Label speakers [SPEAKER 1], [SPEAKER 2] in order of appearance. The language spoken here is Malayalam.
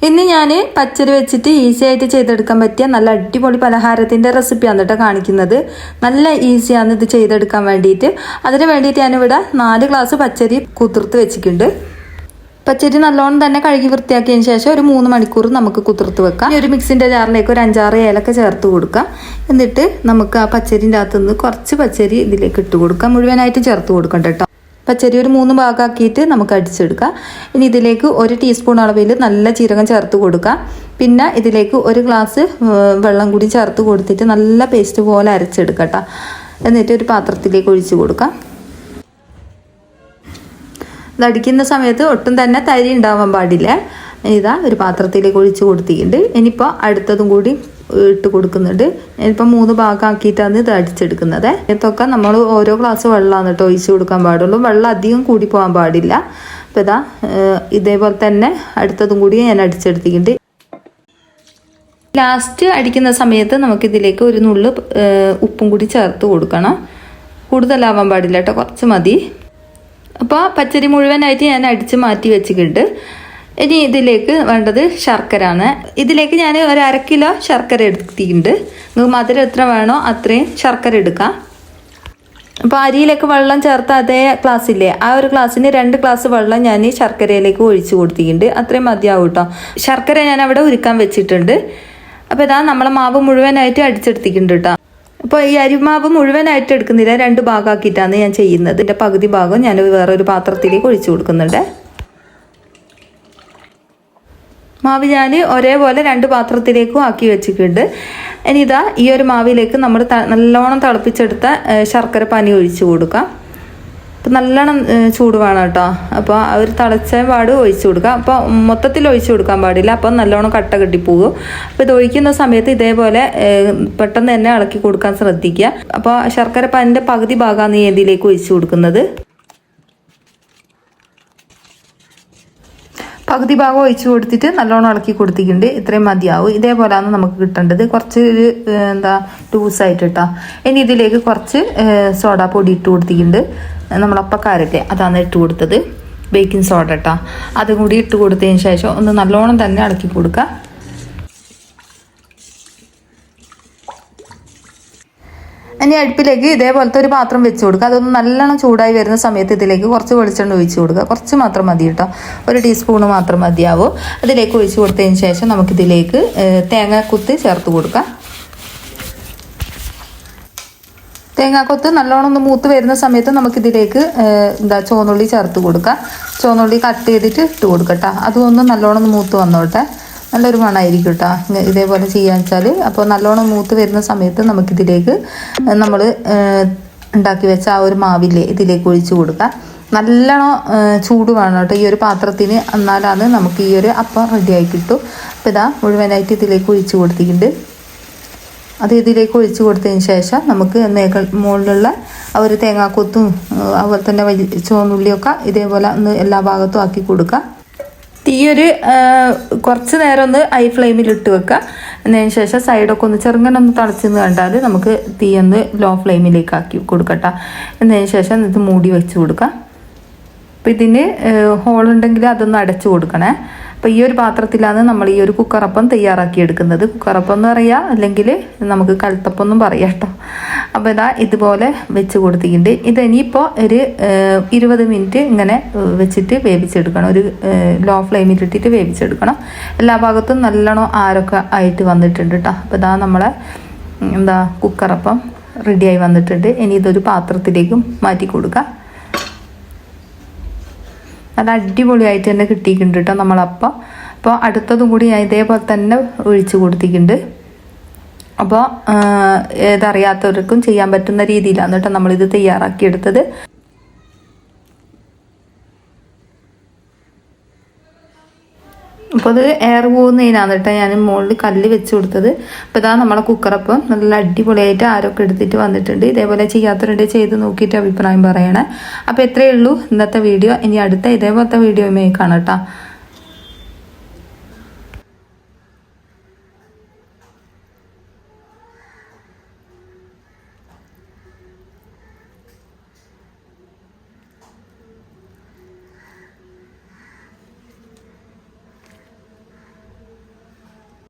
[SPEAKER 1] ഇന്ന് ഞാൻ പച്ചരി വെച്ചിട്ട് ഈസി ആയിട്ട് ചെയ്തെടുക്കാൻ പറ്റിയ നല്ല അടിപൊളി പലഹാരത്തിൻ്റെ റെസിപ്പിയാണ് കേട്ടോ കാണിക്കുന്നത്. നല്ല ഈസിയാണ് ഇത് ചെയ്തെടുക്കാൻ വേണ്ടിയിട്ട്. അതിന് വേണ്ടിയിട്ട് ഞാനിവിടെ 4 ഗ്ലാസ് പച്ചരി കുതിർത്ത് വെച്ചിട്ടുണ്ട്. പച്ചരി നല്ലോണം തന്നെ കഴുകി വൃത്തിയാക്കിയതിന് ശേഷം ഒരു 3 മണിക്കൂർ നമുക്ക് കുതിർത്ത് വെക്കാം. ഒരു മിക്സിൻ്റെ ജാറിലേക്ക് ഒരു 5-6 ഏലക്ക ചേർത്ത് കൊടുക്കാം. എന്നിട്ട് നമുക്ക് ആ പച്ചരിൻ്റെ അകത്തുനിന്ന് കുറച്ച് പച്ചരി ഇതിലേക്ക് ഇട്ട് കൊടുക്കാം. മുഴുവനായിട്ട് ചേർത്ത് കൊടുക്കണ്ട കേട്ടോ. പച്ചരി ഒരു 3 ഭാഗമാക്കിയിട്ട് നമുക്ക് അടിച്ചെടുക്കാം. ഇനി ഇതിലേക്ക് 1 ടീസ്പൂൺ അളവിൽ നല്ല ജീരകം ചേർത്ത് കൊടുക്കാം. പിന്നെ ഇതിലേക്ക് 1 ഗ്ലാസ് വെള്ളം കൂടി ചേർത്ത് കൊടുത്തിട്ട് നല്ല പേസ്റ്റ് പോലെ അരച്ചെടുക്കാം കേട്ടോ. എന്നിട്ട് ഒരു പാത്രത്തിലേക്ക് ഒഴിച്ച് കൊടുക്കാം. ഇതടിക്കുന്ന സമയത്ത് ഒട്ടും തന്നെ തരി ഉണ്ടാവാൻ പാടില്ല. ഇതാ ഒരു പാത്രത്തിലേക്ക് ഒഴിച്ച് കൊടുത്തിട്ടുണ്ട്. ഇനിയിപ്പോൾ അടുത്തതും കൂടി ഇട്ട് കൊടുക്കുന്നുണ്ട്. ഇനിയിപ്പോൾ 3 ഭാഗമാക്കിയിട്ടാണ് ഇത് അടിച്ചെടുക്കുന്നത്. ഇതൊക്കെ നമ്മൾ ഓരോ ഗ്ലാസ് വെള്ളമാണ് കേട്ടോ ഒഴിച്ച് കൊടുക്കാൻ പാടുള്ളൂ. വെള്ളം അധികം കൂടി പോകാൻ പാടില്ല. അപ്പോൾ ഇതാ ഇതേപോലെ തന്നെ അടുത്തതും കൂടി ഞാൻ അടിച്ചെടുത്തിട്ടുണ്ട്. ലാസ്റ്റ് അടിക്കുന്ന സമയത്ത് നമുക്കിതിലേക്ക് ഒരു നുള്ളു ഉപ്പും കൂടി ചേർത്ത് കൊടുക്കണം. കൂടുതലാവാൻ പാടില്ല കേട്ടോ, കുറച്ച് മതി. അപ്പോൾ പച്ചരി മുഴുവനായിട്ട് ഞാൻ അടിച്ച് മാറ്റി വെച്ചിട്ടുണ്ട്. ഇനി ഇതിലേക്ക് വേണ്ടത് ശർക്കരയാണ്. ഇതിലേക്ക് ഞാൻ ഒരു 1/2 കിലോ ശർക്കര എടുത്തിട്ടുണ്ട്. നിങ്ങൾക്ക് മധുരം എത്ര വേണോ അത്രയും ശർക്കര എടുക്കാം. അപ്പോൾ അരിയിലേക്ക് വെള്ളം ചേർത്ത അതേ ഗ്ലാസ്സില്ലേ, ആ ഒരു ഗ്ലാസ്സിന് 2 ഗ്ലാസ് വെള്ളം ഞാൻ ശർക്കരയിലേക്ക് ഒഴിച്ച് കൊടുത്തിട്ടുണ്ട്. അത്രയും മതിയാവും കേട്ടോ. ശർക്കര ഞാൻ അവിടെ ഉരുക്കാൻ വെച്ചിട്ടുണ്ട്. അപ്പോൾ ഇതാ നമ്മളെ മാവ് മുഴുവനായിട്ട് അടിച്ചെടുത്തിട്ടുണ്ട് കേട്ടോ. അപ്പോൾ ഈ അരിമാവ് മുഴുവനായിട്ട് എടുക്കുന്നില്ല, 2 ഭാഗമാക്കിയിട്ടാണ് ഞാൻ ചെയ്യുന്നത്. ഇതിൻ്റെ പകുതി ഭാഗം ഞാൻ വേറൊരു പാത്രത്തിലേക്ക് ഒഴിച്ചു കൊടുക്കുന്നുണ്ട്. മാവ് ഞാൻ ഒരേപോലെ 2 പാത്രത്തിലേക്കും ആക്കി വെച്ചിട്ടുണ്ട്. ഇനി ഇതാ ഈ ഒരു മാവിലേക്ക് നമ്മൾ നല്ലോണം തിളപ്പിച്ചെടുത്ത ശർക്കര പാനി ഒഴിച്ചു കൊടുക്കാം. അപ്പം നല്ലോണം ചൂട് വേണം കേട്ടോ. അപ്പോൾ ആ ഒരു തിളച്ച പാട് ഒഴിച്ചു കൊടുക്കാം. അപ്പോൾ മൊത്തത്തിൽ ഒഴിച്ചു കൊടുക്കാൻ പാടില്ല, അപ്പം നല്ലോണം കട്ട കെട്ടിപ്പോകും. അപ്പോൾ ഇത് ഒഴിക്കുന്ന സമയത്ത് ഇതേപോലെ പെട്ടെന്ന് തന്നെ ഇളക്കി കൊടുക്കാൻ ശ്രദ്ധിക്കുക. അപ്പോൾ ശർക്കര പാനിൻ്റെ പകുതി ഭാഗമാണ് ഇതിലേക്ക് ഒഴിച്ചു കൊടുക്കുന്നത്. പകുതി ഭാഗം ഒഴിച്ചു കൊടുത്തിട്ട് നല്ലോണം ഇളക്കി കൊടുത്തിട്ടുണ്ട്. ഇത്രയും മതിയാവും. ഇതേപോലെയാണ് നമുക്ക് കിട്ടേണ്ടത്. കുറച്ച് ലൂസായിട്ട് കേട്ടോ. ഇനി ഇതിലേക്ക് കുറച്ച് സോഡാ പൊടി ഇട്ട് കൊടുത്തിട്ടുണ്ട്. നമ്മളപ്പക്കാരല്ലേ അതാണ് ഇട്ട് കൊടുത്തത്, ബേക്കിംഗ് സോഡ കേട്ടോ. അതും കൂടി ഇട്ട് കൊടുത്തതിന് ശേഷം ഒന്ന് നല്ലോണം തന്നെ ഇളക്കി കൊടുക്കുക. ഇനി അടുപ്പിലേക്ക് ഇതേപോലത്തെ ഒരു പാത്രം വെച്ച് കൊടുക്കുക. അതൊന്ന് നല്ലോണം ചൂടായി വരുന്ന സമയത്ത് ഇതിലേക്ക് കുറച്ച് വെളിച്ചെണ്ണ ഒഴിച്ച് കൊടുക്കുക. കുറച്ച് മാത്രം മതി കേട്ടോ, 1 ടീസ്പൂണ് മാത്രം മതിയാവും. അതിലേക്ക് ഒഴിച്ച് കൊടുത്തതിന് ശേഷം നമുക്കിതിലേക്ക് തേങ്ങാക്കൊത്ത് ചേർത്ത് കൊടുക്കാം. തേങ്ങാക്കൊത്ത് നല്ലോണം ഒന്ന് മൂത്ത് വരുന്ന സമയത്ത് നമുക്കിതിലേക്ക് ചുവന്നുള്ളി ചേർത്ത് കൊടുക്കാം. ചുവന്നുള്ളി കട്ട് ചെയ്തിട്ട് ഇട്ട് കൊടുക്കട്ടോ. അതൊന്ന് നല്ലോണം ഒന്ന് മൂത്ത് വന്നോട്ടെ. നല്ലൊരു മണമായിരിക്കും കേട്ടോ ഇതേപോലെ ചെയ്യാന്ന് വെച്ചാൽ. അപ്പോൾ നല്ലോണം മൂത്ത് വരുന്ന സമയത്ത് നമുക്കിതിലേക്ക് നമ്മൾ ഉണ്ടാക്കി വെച്ച ആ ഒരു മാവില്ലേ ഇതിലേക്ക് ഒഴിച്ച് കൊടുക്കാം. നല്ലോണം ചൂട് വേണം കേട്ടോ ഈ ഒരു പാത്രത്തിന്, എന്നാലാണ് നമുക്ക് ഈ ഒരു അപ്പം റെഡിയായി കിട്ടും. അപ്പോൾ ഇതാ മുഴുവനായിട്ട് ഇതിലേക്ക് ഒഴിച്ച് കൊടുത്തിട്ടുണ്ട്. അത് ഇതിലേക്ക് ഒഴിച്ച് കൊടുത്തതിന് ശേഷം നമുക്ക് മുകളിലുള്ള ആ ഒരു തേങ്ങാക്കൊത്തും അതുപോലെ തന്നെ ചുവന്നുള്ളിയൊക്കെ ഇതേപോലെ ഒന്ന് എല്ലാ ഭാഗത്തും ആക്കി കൊടുക്കുക. തീയൊരു കുറച്ച് നേരം ഒന്ന് ഹൈ ഫ്ലെയിമിൽ ഇട്ട് വെക്കുക. എന്നതിന് ശേഷം സൈഡൊക്കെ ഒന്ന് ചെറുങ്ങനെ ഒന്ന് തിളച്ചെന്ന് കണ്ടാൽ നമുക്ക് തീ ഒന്ന് ലോ ഫ്ലെയിമിലേക്ക് ആക്കി കൊടുക്കട്ടെ. എന്നതിന് ശേഷം ഇത് മൂടി വെച്ച് കൊടുക്കുക. അപ്പോൾ ഇതിന് ഹോളുണ്ടെങ്കിൽ അതൊന്ന് അടച്ചു കൊടുക്കണേ. അപ്പോൾ ഈ ഒരു പാത്രത്തിലാണ് നമ്മൾ ഈ ഒരു കുക്കറപ്പം തയ്യാറാക്കി എടുക്കുന്നത്. കുക്കറപ്പം എന്ന് പറയുക, അല്ലെങ്കിൽ നമുക്ക് കലത്തപ്പം എന്നും പറയാം കേട്ടോ. അപ്പോൾ ഇതാ ഇതുപോലെ വെച്ച് കൊടുത്തിട്ടുണ്ട്. ഇതിനിപ്പോൾ ഒരു 20 മിനിറ്റ് ഇങ്ങനെ വെച്ചിട്ട് വേവിച്ചെടുക്കണം. ഒരു ലോ ഫ്ലെയിമിലിട്ടിട്ട് വേവിച്ചെടുക്കണം. എല്ലാ ഭാഗത്തും നല്ലോണം ആരൊക്കെ ആയിട്ട് വന്നിട്ടുണ്ട് കേട്ടോ. അപ്പോൾ ഇതാ നമ്മളെ കുക്കറപ്പം റെഡിയായി വന്നിട്ടുണ്ട്. ഇനി ഇതൊരു പാത്രത്തിലേക്കും മാറ്റി കൊടുക്കാം. നല്ല അടിപൊളിയായിട്ട് തന്നെ കിട്ടിയിട്ടുണ്ട് കേട്ടോ നമ്മളപ്പം. അപ്പോൾ അടുത്തതും കൂടി ഞാൻ ഇതേപോലെ തന്നെ ഒഴിച്ച് കൊടുത്തിട്ടുണ്ട്. അപ്പോൾ ഇതറിയാത്തവർക്കും ചെയ്യാൻ പറ്റുന്ന രീതിയിലാണ് കേട്ടോ നമ്മളിത് തയ്യാറാക്കിയെടുത്തത്. അപ്പോൾ അത് എയർ പോകുന്നതിനാണ് കേട്ടോ ഞാൻ മുകളിൽ കല്ല് വെച്ച് കൊടുത്തത്. അപ്പോൾ ഇതാ നമ്മളെ കുക്കറപ്പം നല്ല അടിപൊളിയായിട്ട് ആരൊക്കെ എടുത്തിട്ട് വന്നിട്ടുണ്ട്. ഇതേപോലെ ചെയ്യാത്തവരുടെ ചെയ്ത് നോക്കിയിട്ട് അഭിപ്രായം പറയണേ. അപ്പോൾ ഇത്രയേ ഉള്ളൂ ഇന്നത്തെ വീഡിയോ. ഇനി അടുത്ത ഇതേപോലത്തെ വീഡിയോയുമായി കാണാം കേട്ടോ.